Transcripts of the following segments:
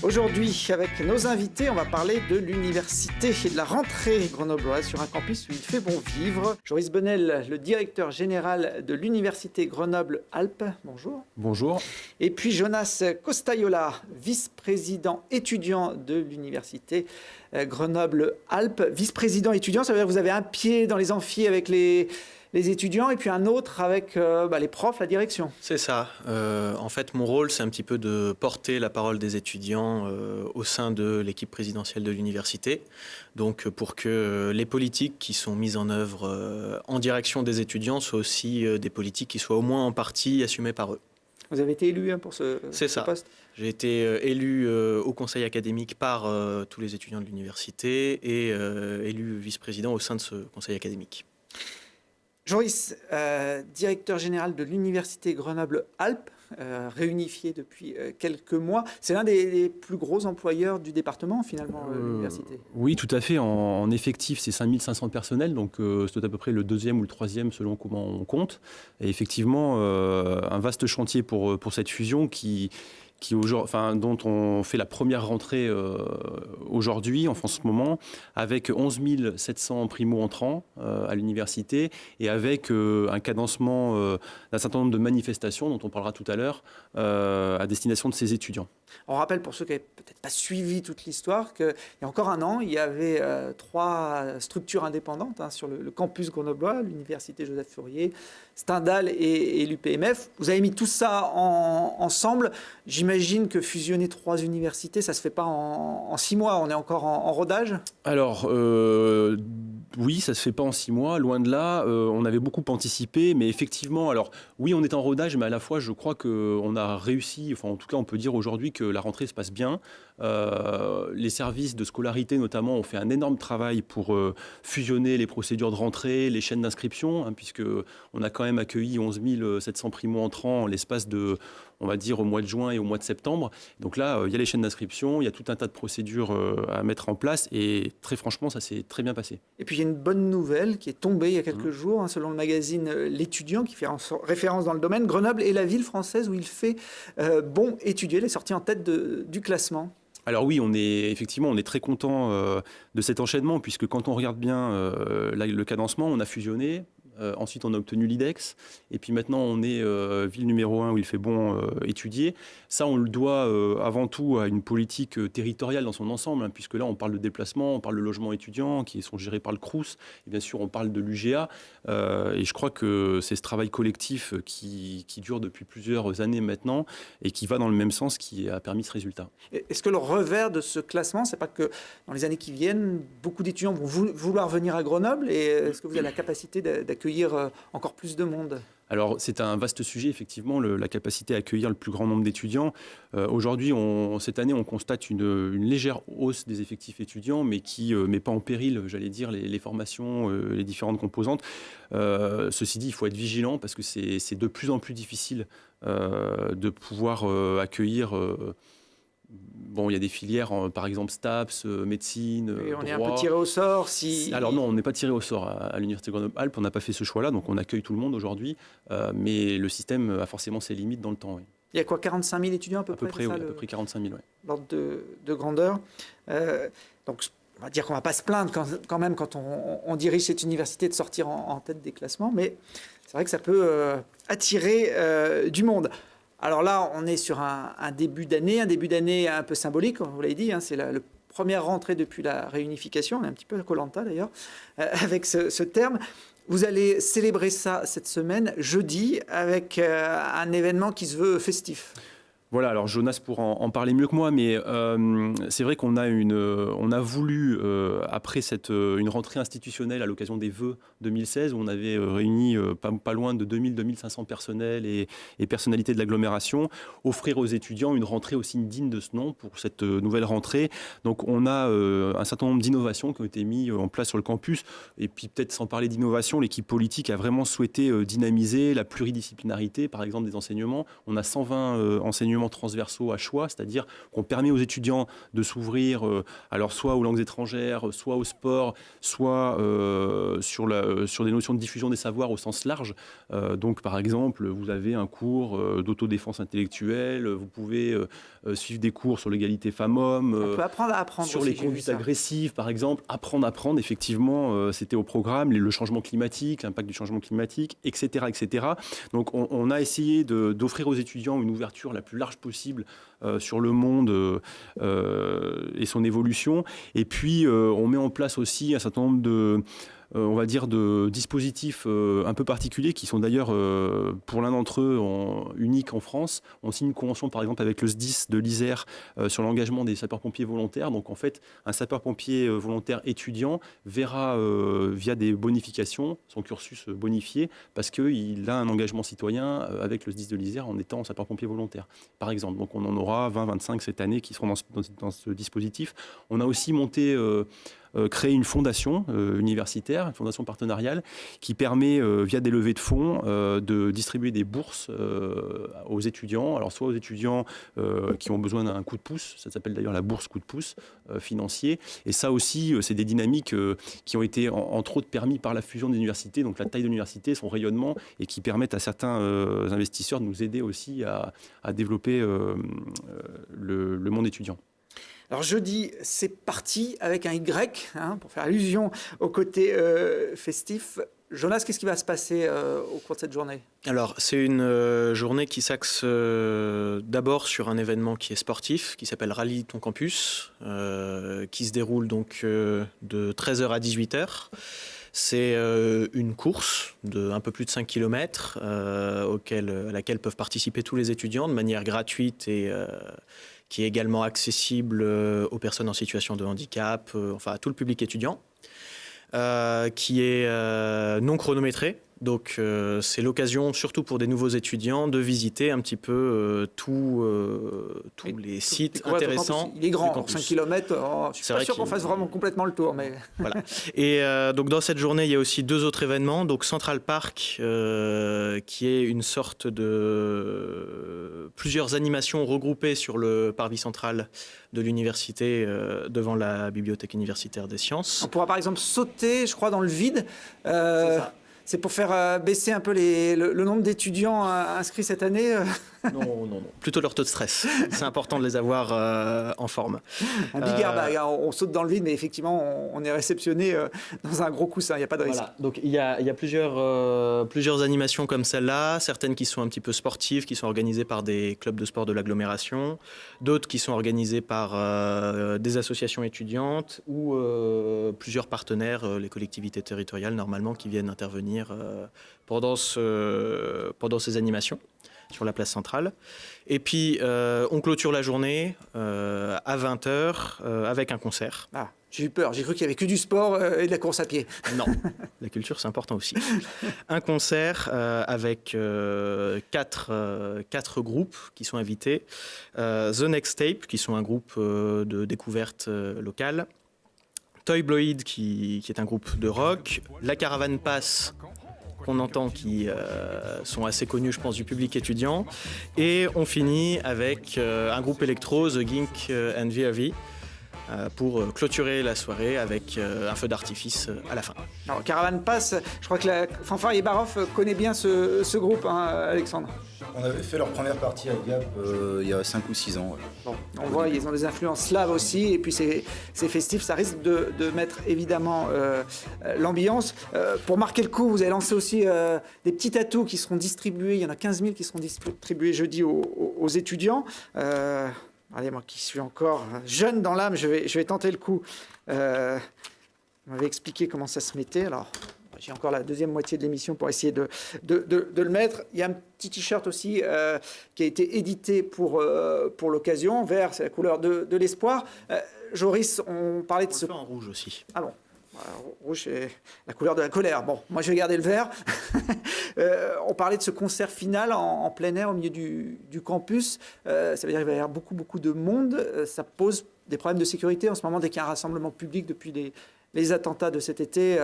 Aujourd'hui, avec nos invités, on va parler de l'université et de la rentrée grenobloise sur un campus où il fait bon vivre. Joris Bonnel, le directeur général de l'université Grenoble-Alpes, bonjour. Bonjour. Et puis Jonas Costaiola, vice-président étudiant de l'université Grenoble-Alpes. Vice-président étudiant, ça veut dire que vous avez un pied dans les amphis avec les étudiants et puis un autre avec les profs, la direction. C'est ça. En fait, mon rôle, c'est un petit peu de porter la parole des étudiants au sein de l'équipe présidentielle de l'université. Donc, pour que les politiques qui sont mises en œuvre en direction des étudiants soient aussi des politiques qui soient au moins en partie assumées par eux. Vous avez été élu pour ce poste ? J'ai été élu au conseil académique par tous les étudiants de l'université et élu vice-président au sein de ce conseil académique. Joris, directeur général de l'université Grenoble-Alpes, réunifié depuis quelques mois. C'est l'un des plus gros employeurs du département, finalement, l'université. Oui, tout à fait. En effectif, c'est 5500 personnels, donc c'est à peu près le deuxième ou le troisième selon comment on compte. Et effectivement, un vaste chantier pour cette fusion dont on fait la première rentrée aujourd'hui, en ce moment, avec 11 700 primo-entrants à l'université et avec un cadencement d'un certain nombre de manifestations dont on parlera tout à l'heure à destination de ces étudiants. On rappelle pour ceux qui n'avaient peut-être pas suivi toute l'histoire qu'il y a encore un an, il y avait 3 structures indépendantes sur le campus grenoblois, l'université Joseph Fourier, Stendhal et l'UPMF. Vous avez mis tout ça ensemble. J'imagine que fusionner 3 universités, ça ne se fait pas en 6 mois. On est encore en rodage ? Alors, oui, ça ne se fait pas en 6 mois, loin de là. On avait beaucoup anticipé, mais effectivement, alors oui, on est en rodage, mais à la fois, je crois qu'on a réussi, enfin en tout cas, on peut dire aujourd'hui que la rentrée se passe bien. Les services de scolarité, notamment, ont fait un énorme travail pour fusionner les procédures de rentrée, les chaînes d'inscription, puisque on a quand même accueilli 11 700 primo-entrants en l'espace de, on va dire, au mois de juin et au mois de septembre. Donc là, il y a les chaînes d'inscription, il y a tout un tas de procédures à mettre en place et très franchement, ça s'est très bien passé. Et puis il y a une bonne nouvelle qui est tombée il y a quelques jours, selon le magazine L'Étudiant, qui fait référence dans le domaine. Grenoble est la ville française où il fait bon étudier. Elle est sortie en tête du classement. Alors oui, on est très content de cet enchaînement, puisque quand on regarde bien le cadencement, on a fusionné. Ensuite, on a obtenu l'IDEX. Et puis maintenant, on est ville numéro 1 où il fait bon étudier. Ça, on le doit avant tout à une politique territoriale dans son ensemble, puisque là, on parle de déplacement, on parle de logements étudiants qui sont gérés par le Crous. Et bien sûr, on parle de l'UGA. Et je crois que c'est ce travail collectif qui dure depuis plusieurs années maintenant et qui va dans le même sens qui a permis ce résultat. Est-ce que le revers de ce classement, c'est pas que dans les années qui viennent, beaucoup d'étudiants vont vouloir venir à Grenoble, et est-ce que vous avez la capacité d'accueillir encore plus de monde ? Alors, c'est un vaste sujet, effectivement, la capacité à accueillir le plus grand nombre d'étudiants. Aujourd'hui, cette année, on constate une légère hausse des effectifs étudiants, mais qui ne met pas en péril, j'allais dire, les formations, les différentes composantes. Ceci dit, il faut être vigilant parce que c'est de plus en plus difficile de pouvoir accueillir... Bon, il y a des filières, par exemple STAPS, médecine, et on droit. est un peu tiré au sort Alors non, on n'est pas tiré au sort à l'Université Grenoble-Alpes, on n'a pas fait ce choix-là, donc on accueille tout le monde aujourd'hui, mais le système a forcément ses limites dans le temps. Oui. Il y a quoi, 45 000 étudiants à peu près, oui, à peu près 45 000, oui. L'ordre de grandeur. Donc on va dire qu'on ne va pas se plaindre quand même quand on dirige cette université de sortir en tête des classements, mais c'est vrai que ça peut attirer du monde. Alors là, on est sur un début d'année un peu symbolique, vous l'avez dit, c'est la première rentrée depuis la réunification, on est un petit peu à Koh-Lanta d'ailleurs, avec ce terme. Vous allez célébrer ça cette semaine, jeudi, avec un événement qui se veut festif. Voilà, alors Jonas pourra en parler mieux que moi, mais c'est vrai qu'on a voulu, après une rentrée institutionnelle à l'occasion des vœux 2016, où on avait réuni pas loin de 2500 personnels et personnalités de l'agglomération, offrir aux étudiants une rentrée aussi digne de ce nom pour cette nouvelle rentrée. Donc on a un certain nombre d'innovations qui ont été mises en place sur le campus, et puis peut-être sans parler d'innovation, l'équipe politique a vraiment souhaité dynamiser la pluridisciplinarité, par exemple des enseignements. On a 120 enseignements enseignements transversaux à choix, c'est-à-dire qu'on permet aux étudiants de s'ouvrir alors soit aux langues étrangères, soit au sport, soit sur des notions de diffusion des savoirs au sens large. Donc par exemple, vous avez un cours d'autodéfense intellectuelle, vous pouvez suivre des cours sur l'égalité femmes-hommes, On peut apprendre à apprendre sur aussi, les j'ai vu conduites ça. agressives par exemple, apprendre, effectivement, c'était au programme, le changement climatique, l'impact du changement climatique, etc. etc. Donc on a essayé d'offrir aux étudiants une ouverture la plus large possible sur le monde et son évolution. Et puis on met en place aussi un certain nombre on va dire de dispositifs un peu particuliers qui sont d'ailleurs pour l'un d'entre eux uniques en France. On signe une convention par exemple avec le SDIS de l'Isère sur l'engagement des sapeurs-pompiers volontaires. Donc en fait, un sapeur-pompier volontaire étudiant verra via des bonifications son cursus bonifié parce qu'il a un engagement citoyen avec le SDIS de l'Isère en étant sapeur-pompier volontaire, par exemple. Donc on en aura 20-25 cette année qui seront dans ce dispositif. On a aussi créer une fondation universitaire, une fondation partenariale, qui permet, via des levées de fonds, de distribuer des bourses aux étudiants. Alors, soit aux étudiants qui ont besoin d'un coup de pouce, ça s'appelle d'ailleurs la bourse coup de pouce financier. Et ça aussi, c'est des dynamiques qui ont été, entre autres, permis par la fusion des universités, donc la taille de l'université, son rayonnement, et qui permettent à certains investisseurs de nous aider aussi à développer le monde étudiant. Alors jeudi, c'est parti avec un Y, pour faire allusion au côté festif. Jonas, qu'est-ce qui va se passer au cours de cette journée ? Alors, c'est une journée qui s'axe d'abord sur un événement qui est sportif, qui s'appelle Rallye ton campus, qui se déroule donc de 13h à 18h. C'est une course de un peu plus de 5 km à laquelle peuvent participer tous les étudiants de manière gratuite et qui est également accessible aux personnes en situation de handicap, enfin à tout le public étudiant, qui est non chronométré. Donc c'est l'occasion, surtout pour des nouveaux étudiants, de visiter un petit peu tous les sites intéressants. Il est grand, 5 km, je ne suis pas sûr qu'on fasse vraiment complètement le tour. Mais... Voilà. Et donc dans cette journée, il y a aussi 2 autres événements. Donc Central Park, qui est une sorte de plusieurs animations regroupées sur le parvis central de l'université devant la bibliothèque universitaire des sciences. On pourra par exemple sauter, je crois, dans le vide. C'est ça. C'est pour faire baisser un peu le nombre d'étudiants inscrits cette année Non. Plutôt leur taux de stress. C'est important de les avoir en forme. Un big airbag, on saute dans le vide, mais effectivement, on est réceptionné dans un gros coussin, il n'y a pas de risque. Voilà. Donc il y a plusieurs animations comme celle-là, certaines qui sont un petit peu sportives, qui sont organisées par des clubs de sport de l'agglomération, d'autres qui sont organisées par des associations étudiantes ou plusieurs partenaires, les collectivités territoriales normalement, qui viennent intervenir pendant ces animations sur la place centrale. Et puis, on clôture la journée à 20h avec un concert. Ah, j'ai eu peur, j'ai cru qu'il n'y avait que du sport et de la course à pied. Non, la culture, c'est important aussi. Un concert avec quatre groupes qui sont invités. The Next Tape, qui sont un groupe de découverte locale. Toy Bloid, qui est un groupe de rock. La Caravane Pass, qu'on entend, qui sont assez connus, je pense, du public étudiant. Et on finit avec un groupe électro, The Gink and VRV, pour clôturer la soirée avec un feu d'artifice à la fin. Alors, Caravane Pass, je crois que la Fanfare Baroff connaît bien ce groupe, Alexandre. On avait fait leur première partie à Gap il y a 5 ou 6 ans. Ouais. Bon, on voit, ils ont des influences slaves aussi, et puis c'est festif, ça risque de mettre évidemment l'ambiance. Pour marquer le coup, vous avez lancé aussi des petits atouts qui seront distribués, il y en a 15 000 qui seront distribués jeudi aux étudiants. Allez, moi qui suis encore jeune dans l'âme, je vais tenter le coup. Vous m'avez expliqué comment ça se mettait, alors... J'ai encore la deuxième moitié de l'émission pour essayer de le mettre. Il y a un petit t-shirt aussi qui a été édité pour l'occasion. Vert, c'est la couleur de l'espoir. Joris, on parlait de ce... en rouge aussi. Ah bon, rouge, c'est la couleur de la colère. Bon, moi, je vais garder le vert. On parlait de ce concert final en plein air au milieu du campus. Ça veut dire qu'il va y avoir beaucoup de monde. Ça pose des problèmes de sécurité en ce moment dès qu'il y a un rassemblement public depuis les attentats de cet été.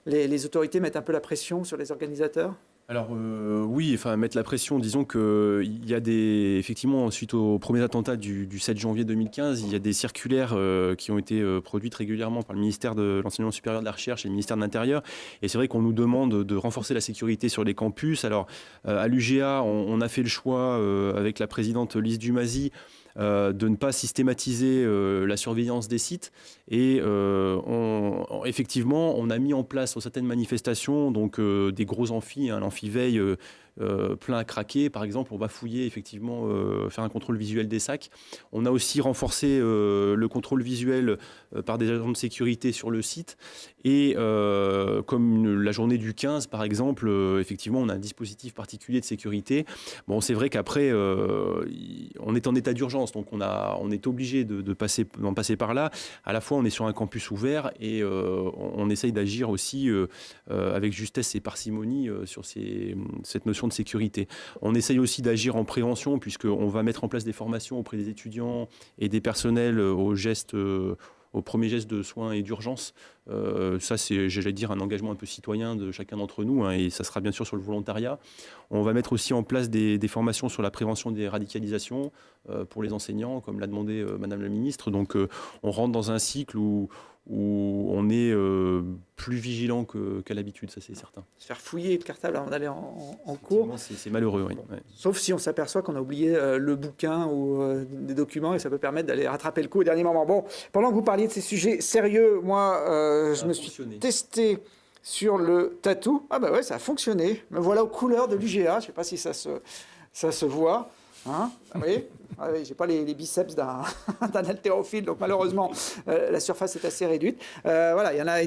Les autorités mettent un peu la pression sur les organisateurs ? Alors oui, enfin mettre la pression, disons qu'il y a effectivement, suite aux premiers attentats du 7 janvier 2015, il y a des circulaires qui ont été produites régulièrement par le ministère de l'Enseignement supérieur de la Recherche et le ministère de l'Intérieur. Et c'est vrai qu'on nous demande de renforcer la sécurité sur les campus. Alors à l'UGA, on a fait le choix avec la présidente Lise Dumazy de ne pas systématiser la surveillance des sites. Et effectivement, on a mis en place sur certaines manifestations donc, des gros amphis, hein, l'amphi-veille plein à craquer. Par exemple, on va fouiller, effectivement, faire un contrôle visuel des sacs. On a aussi renforcé le contrôle visuel par des agents de sécurité sur le site. Et comme la journée du 15, par exemple, effectivement, on a un dispositif particulier de sécurité. Bon, c'est vrai qu'après, on est en état d'urgence, donc on est obligé d'en passer par là. À la fois, on est sur un campus ouvert et on essaye d'agir aussi avec justesse et parcimonie sur cette notion de sécurité. On essaye aussi d'agir en prévention, puisqu'on va mettre en place des formations auprès des étudiants et des personnels aux premiers gestes de soins et d'urgence. Ça, c'est, j'allais dire, un engagement un peu citoyen de chacun d'entre nous, hein, et ça sera bien sûr sur le volontariat. On va mettre aussi en place des formations sur la prévention des radicalisations pour les enseignants, comme l'a demandé Madame la Ministre. Donc, on rentre dans un cycle où on est plus vigilant qu'à l'habitude, ça c'est certain. Se faire fouiller le cartable avant d'aller en cours. C'est malheureux, oui. Bon. Ouais. Sauf si on s'aperçoit qu'on a oublié le bouquin ou des documents, et ça peut permettre d'aller rattraper le coup au dernier moment. Bon, pendant que vous parliez de ces sujets sérieux, moi, je me suis testé sur le tatou. Ah bah ouais, ça a fonctionné. Me voilà aux couleurs de l'UGA. Je ne sais pas si ça se voit. Hein, vous voyez, j'ai pas les biceps d'un haltérophile, donc malheureusement la surface est assez réduite. Voilà, il y en a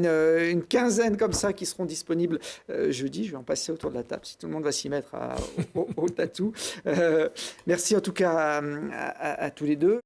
une quinzaine comme ça qui seront disponibles jeudi. Je vais en passer autour de la table si tout le monde va s'y mettre au tatou. Merci en tout cas à tous les deux.